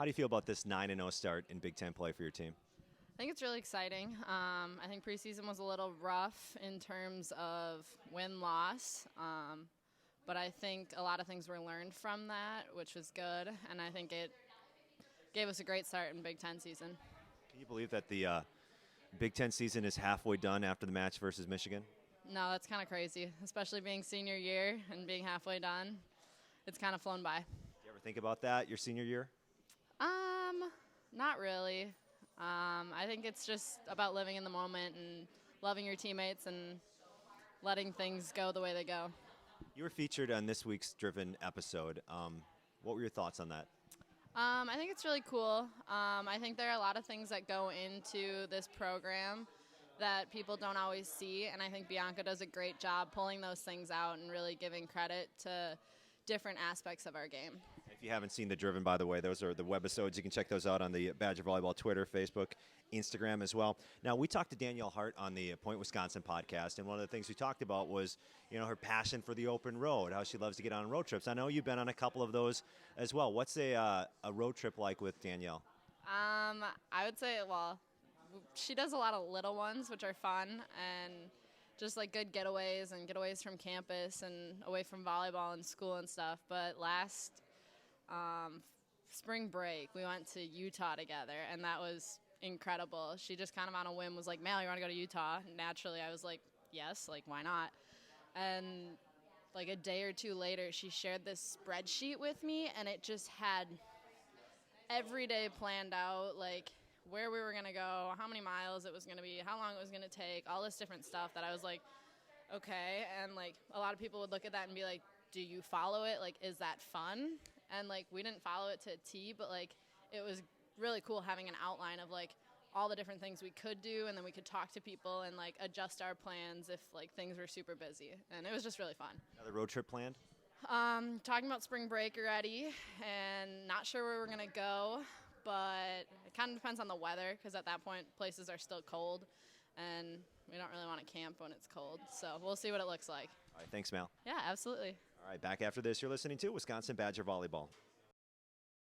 How do you feel about this 9-0 start in Big Ten play for your team? I think it's really exciting. I think preseason was a little rough in terms of win-loss, but I think a lot of things were learned from that, which was good, and I think it gave us a great start in Big Ten season. Can you believe that the Big Ten season is halfway done after the match versus Michigan? No, that's kind of crazy, especially being senior year and being halfway done. It's kind of flown by. Do you ever think about that, your senior year? Not really. I think it's just about living in the moment and loving your teammates and letting things go the way they go. You were featured on this week's Driven episode. What were your thoughts on that? I think it's really cool. I think there are a lot of things that go into this program that people don't always see, and I think Bianca does a great job pulling those things out and really giving credit to different aspects of our game. If you haven't seen the Driven, by the way, those are the webisodes. You can check those out on the Badger Volleyball Twitter, Facebook, Instagram as well. Now, we talked to Danielle Hart on the Point Wisconsin podcast, and one of the things we talked about was, her passion for the open road, how she loves to get on road trips. I know you've been on a couple of those as well. What's a road trip like with Danielle? I would say, she does a lot of little ones, which are fun, and just like good getaways and getaways from campus and away from volleyball and school and stuff. But last spring break, we went to Utah together, and that was incredible. She just kind of on a whim was like, Mal, you want to go to Utah? And naturally, I was like, yes, like, why not? And like a day or two later, she shared this spreadsheet with me, and it just had every day planned out, like where we were going to go, how many miles it was going to be, how long it was going to take, all this different stuff that I was like, okay. And like a lot of people would look at that and be like, do you follow it? Like, is that fun? And like we didn't follow it to a T, but like it was really cool having an outline of like all the different things we could do, and then we could talk to people and like adjust our plans if like things were super busy. And it was just really fun. Another road trip planned? Talking about spring break already, and not sure where we're going to go, but it kind of depends on the weather, because at that point places are still cold, and we don't really want to camp when it's cold. So we'll see what it looks like. All right, thanks, Mal. Yeah, absolutely. All right, back after this, you're listening to Wisconsin Badger Volleyball.